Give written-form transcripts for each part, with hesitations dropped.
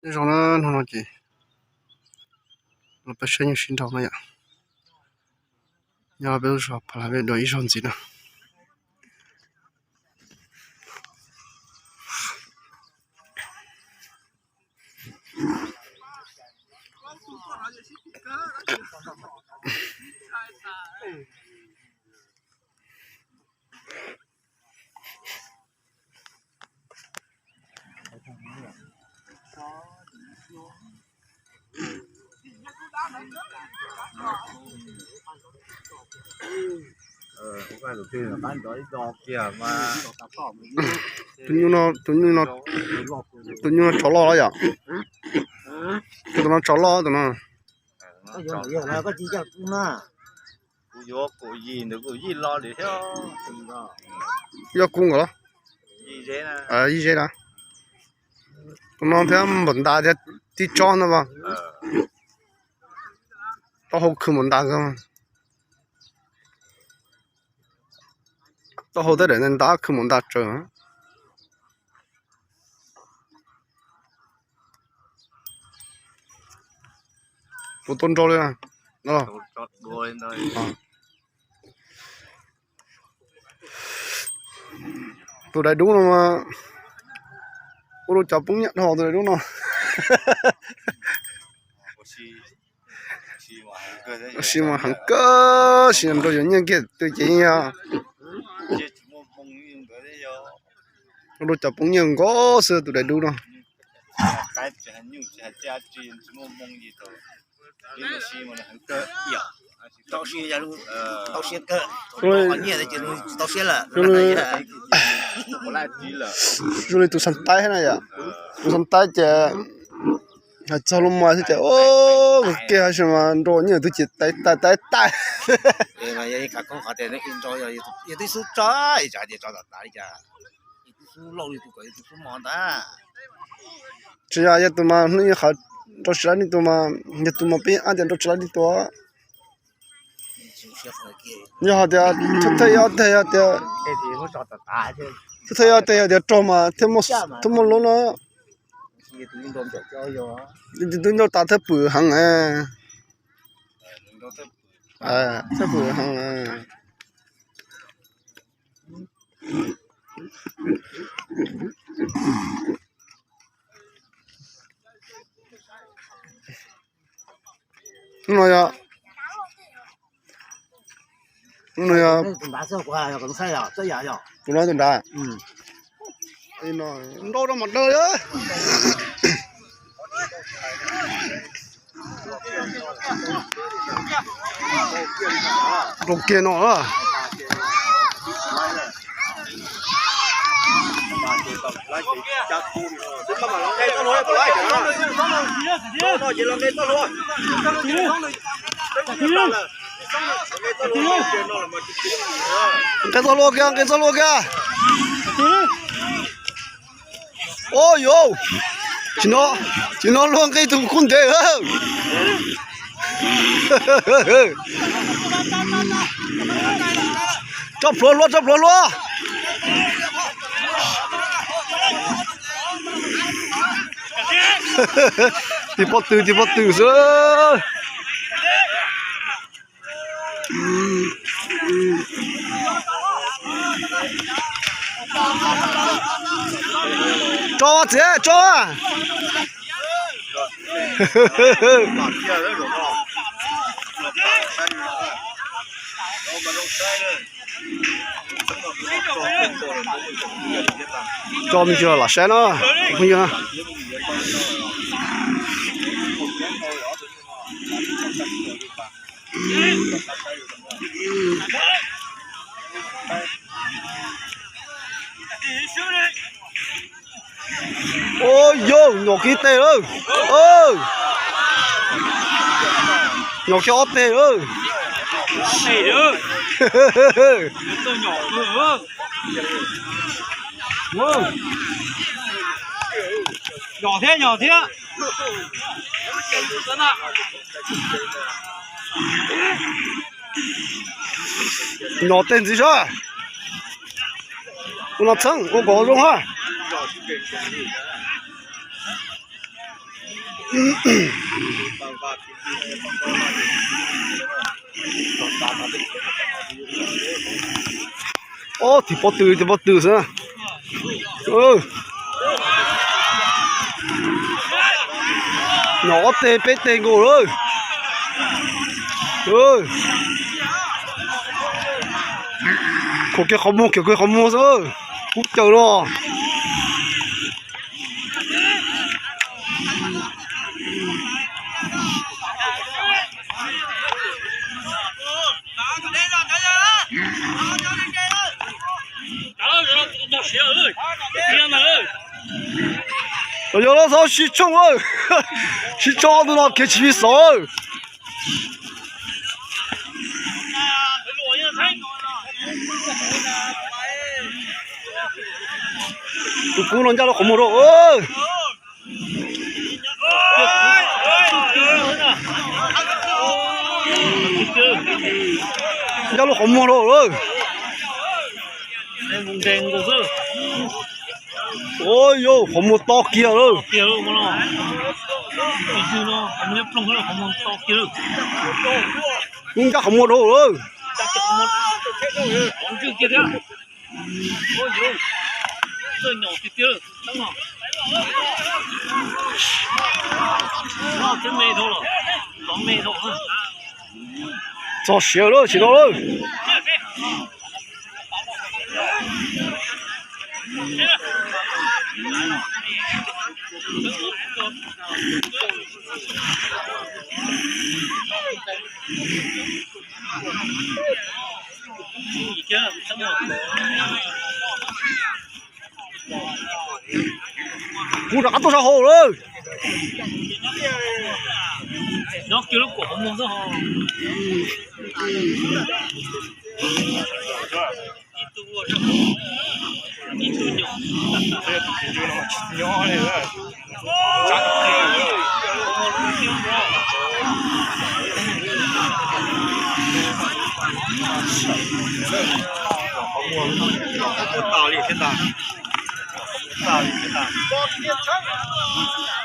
那种呢，弄几，我不适应寻找那样，要不说跑那边留一双几呢。Cái đầu tiên là bán tới đo kia mà tụi nó chó lo đó vậy, tụi nó chó lo tụi nó. có gì cho cũng na cụ vô cụ gì nữa cụ gì lo để theo Yêu cung rồi đó. gì thế nè Gì thế đó. Tụi nó theo mình ta thì đi cho nó mà. Tao không cứ mình ta cơ mà. Tao không tới để nên ta cứ mình ta chơi. Tụi tôn trâu lên à. Đó. chọt đuôi lên thôi Tụi đây đúng không mà. Ủa chọc bún nhặt họ tụi đây đúng không. Xí mà hàng cơ xí làm cho những cái tôi chỉ nha. Ủa chọc bún nhặt có sự tụi đây đúng không. cái nhiều cha chuyện chỉ một mong gì thôi nhưng mà xí mà hàng cơ nhiều tao xí ra luôn tao xí cơ còn nhiều thì chỉ tao xí là rồi tụi săn tay thế này à. Tụi săn tay chè cho luôn mà thế ô cái hay mà đồ như tôi chỉ tay mà vậy cả con họ thì nó in cho rồi vậy tôi số trái chả để cho đặt lại chả số lâu thì tôi cái số mòn ta chỉ là tụi mà nó họ cho chơi đi tụi mà biết anh cho chơi đi tụi như họ thì thấy cho mà thêm một lỗ nữa tôi nó ta thấy bự hàng thấy bự hàng nó ya tụi nó tụi đã nó đâu mặt đời á đồ kia nó à cái gió lùa kìa ôi yo chỉ nó luôn cái thùng khôn thế không chọc luôn thì bắt từ rồi cho cho mình chưa là xe nó không chưa ôi yo nhỏ kia tê ơi nhỏ kia ốp tê ơi tôi nhỏ nữa nhỏ thế nhỏ tên gì chứ nó chăng có giống ha ô thì bỏ từ sao ừ nhỏ tê bê tê ngủ rồi ừ kiểu không mua rồi cút chờ rồi 열어서 시청을 시청하는 앞에 재밌어. 그 혼자로 고무로. 혼자로 고무로. đèn của sư ôi yo 고무 to kia rồi. kia luôn nó cái sư nó không nhấp trong nó không to kia luôn nhưng chắc không mua đâu rồi. chắc không một không chưa kia nữa ôi yo rồi nhỏ kia đúng không nó cái mê thôi rồi có mê thôi cho xíu rồi chỉ đó rồi. Cú đã tôi sao hồ rồi. nó kêu lúc cổ không muốn sao hồ nhỏ này rồi tao liền thiên tàng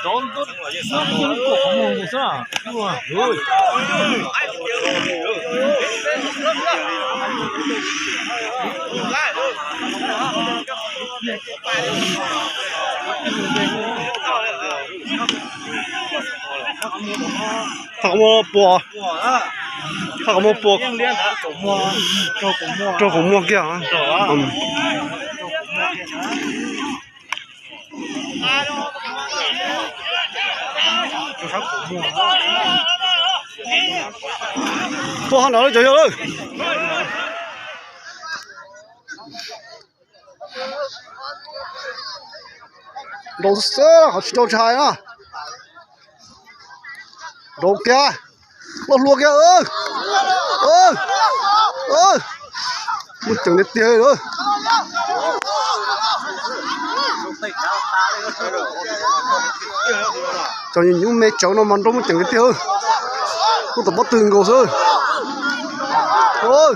đón tốt nó kêu lúc cổ không muốn sao rồi thằng mua bò thằng mua bò cho cũng mua kia hả? 또 하나 더 줘요. đồ xe họ chỉ đồ trai à đồ kia nó lùa kia một chừng đến tiền rồi cho những mấy cháu nó mòn trong một chừng đến tiền tôi tập bắt từng cầu rồi ôi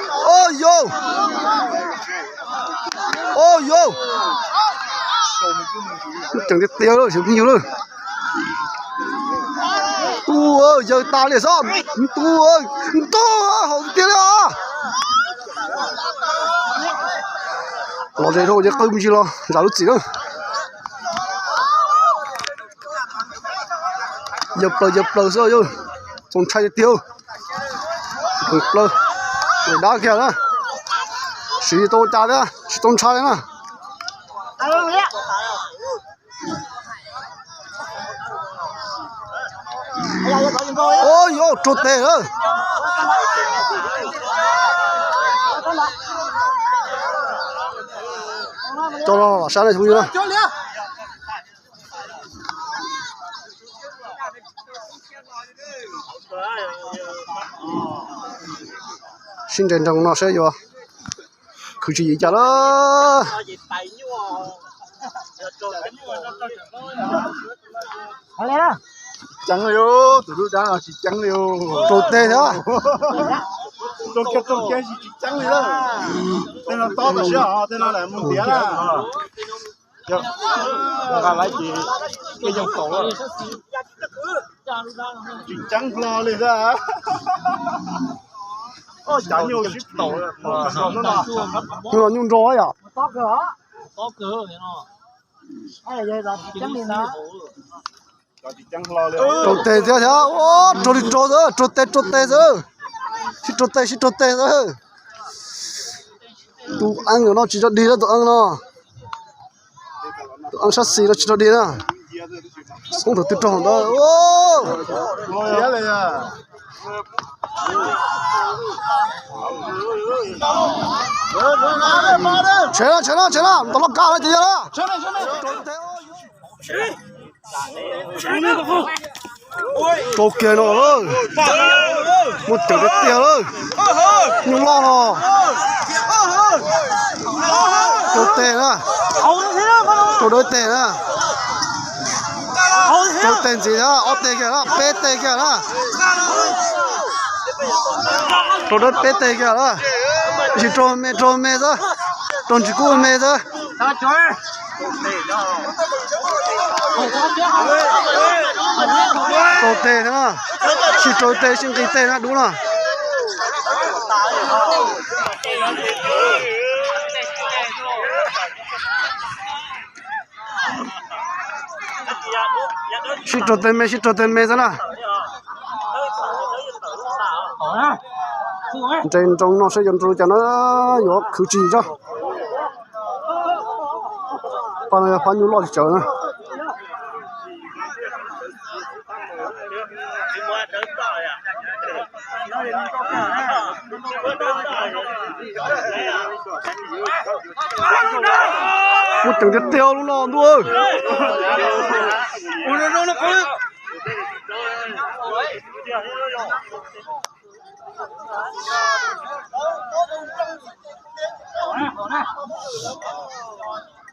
ôi yo ôi yo chẳng biết tiêu đâu chỉ nhiều thôi tu ơi giờ ta liền sao tu ơi không tiêu à lo gì thôi chứ không gì lo giả lúc gì đâu dập lờ rồi rồi trong chai tiêu lờ để đá kia đó chỉ tôi trả đó chỉ trong chai đó ôi yo trột tè đó cho nó sáng nay vui đó xin trân trọng nó sẽ vô cứ chỉ cho nó trắng rồi tụi tôi đang là chỉ trắng rồi trột tè đó trong kia chỉ trắng rồi đó tên là to là sao tên là lại muốn tiếc à Gà lại chỉ cái dòng tổ rồi. Trắng lo lên ra. Ôi chả nhiều ship tổ rồi. Nó nhung rối à? Có cửa vậy nó. Ai vậy đó? Trắng lên đó. Trộn tê thế thế. Ô, trộn đi trộn rồi, trộn tê rồi. Xí trộn tê rồi. Tụ ăn rồi nó chỉ cho đi đó tụ ăn nó. Tụ ăn sát xì nó chỉ cho đi đó. Không được tự trộn đó. Ô. Thế này à. Chạy nó, tao nó cao lên chứ đó. Tô kia nó ơi. Một tiểu đất tiền ơi. Nhung lo nó. Tô tê nữa. Tô đôi tê nữa. Tô tê gì đó, ô tê kia đó, bê tê kia đó. Tô đôi bê tê kia đó. Chỉ trộn mê đó. Trộn chỉ cua mê đó. Tô tê nữa. Chỉ trộn tê xin cái tê nữa đúng không? Chỉ trộn tê mê đó là. Trên trong nó sẽ dùng rồi cho nó có khử trì cho. Còn là khoan nhu lo thì chờ nữa. Một từng tiếp theo luôn nó thôi.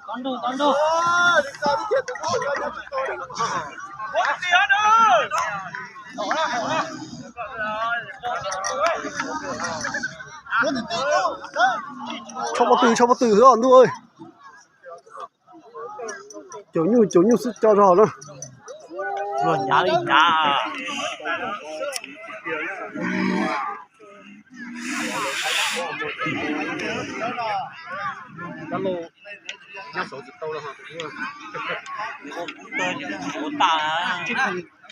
Con đu. Cho vào từ rồi thôi. Kiểu như sức cho rồi đó. Rồi nhá đi nhá. Alo. Nhá số dịch tâu là hả? Số tà.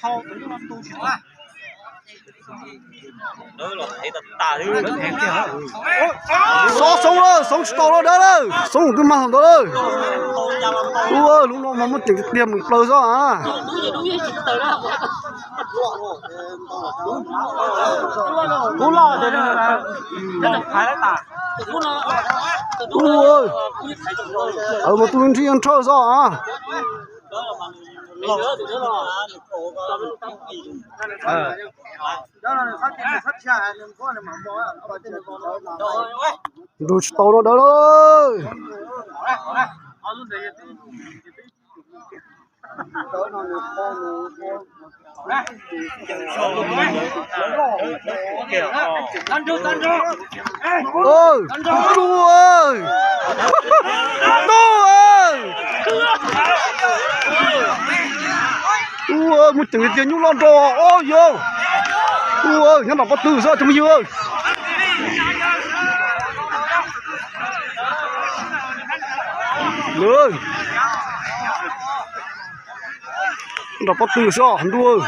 Thao tới nó tu chỉ là. Đó là thấy tà thứ nó thèm kìa. Sống rồi, sống tàu nó đó rồi. Sống cái mặt đó rồi. Ui, lúc đó mà mất tiền tiền mình plơ ra à. Cú lo thì là phải lấy tà. Ui. Mà tôi đi ăn trâu ra à. Đồ tàu nó đó rồi. Ôi, đu ơi. Ui, một chừng tiền nhung lon trò. Ôi vô. Ui, nhắm bắt từ sao chúng ơi. Lười. Đọc bắt từ sao hẳn đua.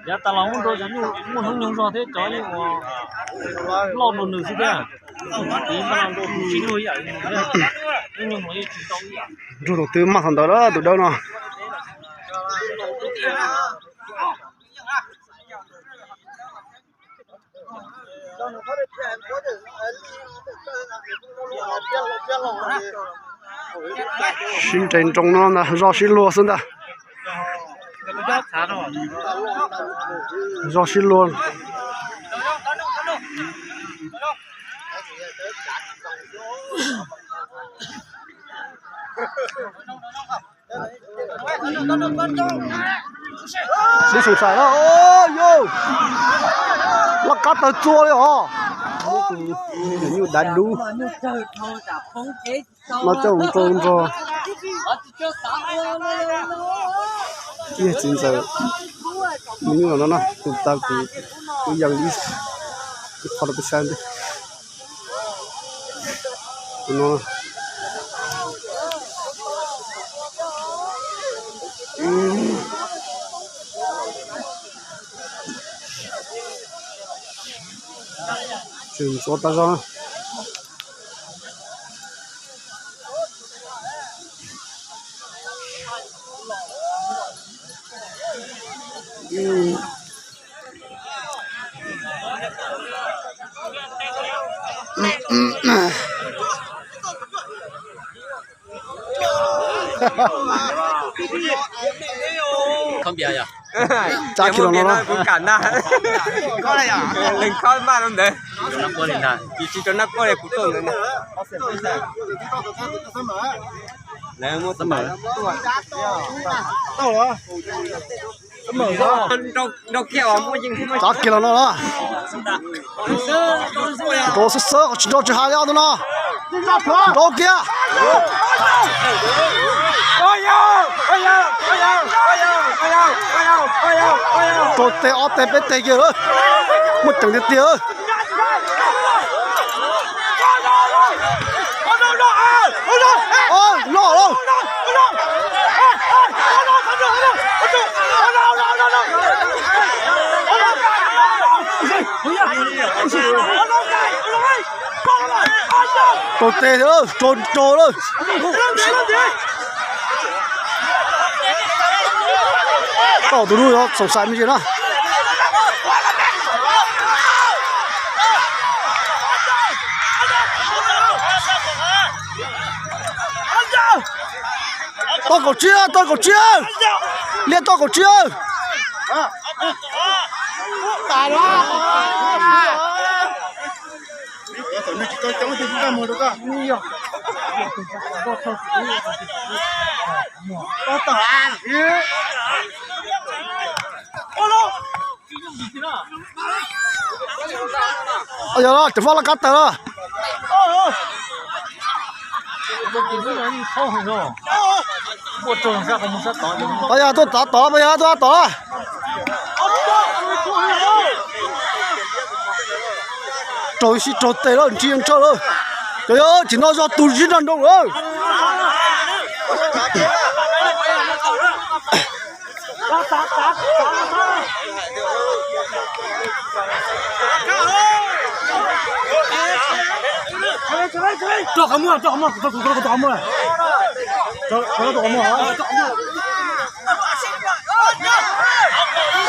Dạ ta lòng rồi chẳng muốn không nhung rồi thế chó như lo đồ nữ thế à? Ý mà làm đồ chín rồi vậy? Nhưng mà chín tông vậy? Rồi đầu tư mặt thằng đó từ đâu nào? Xin trên trong nó là do xin lúa xin ta. Do xin luôn. Đi sụp sải đó, ôi yo, nó cắt tới chua đấy hả? Như đánh đu, nó trông rồi, kia chính xác, như là nó tụt ta cũng dần đi, cái phần cái sang đi, nó chuyển số ta ra không bia à cha kilo nó cũng cản na có này à mình có mà không đấy nó có lên này chỉ cho nó có này cũng tốt nữa này mua tấm mở đâu kẹo mua chừng cha kilo nó đó đồ sơ sơ chỉ đồ chỉ hai nhau thôi nó đồ kia đồ tê ở tê bên tê kia rồi một chẳng được tiêu ôi lọ lọ đồ tê nữa trồn trồn rồi tao tụi nó sầu sai mấy chuyện đó tôi có chia liên tôi có chia tài đó ôi giờ đó chỉ phát là cắt tờ đó bây giờ tôi tỏ bây giờ tôi tỏ trời xí trời tệ rồi chiên chơi rồi trời ơi chỉ nói do tụi chín lần đâu rồi cho không mua cho mua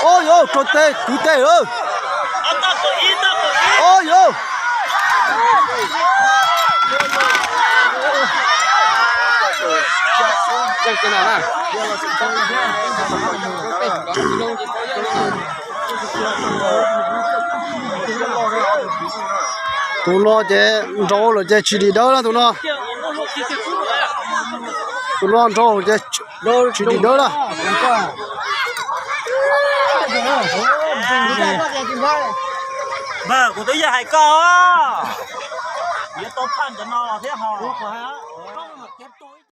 ôi yo trời tệ cú tệ rồi ôi yo cái nào nè tụi nó chế rau rồi chế chỉ đi đâu đó tụi nó rau chế chỉ đi đâu đó vâng của tôi giờ hay có biết tôi phan cho nó là thế hò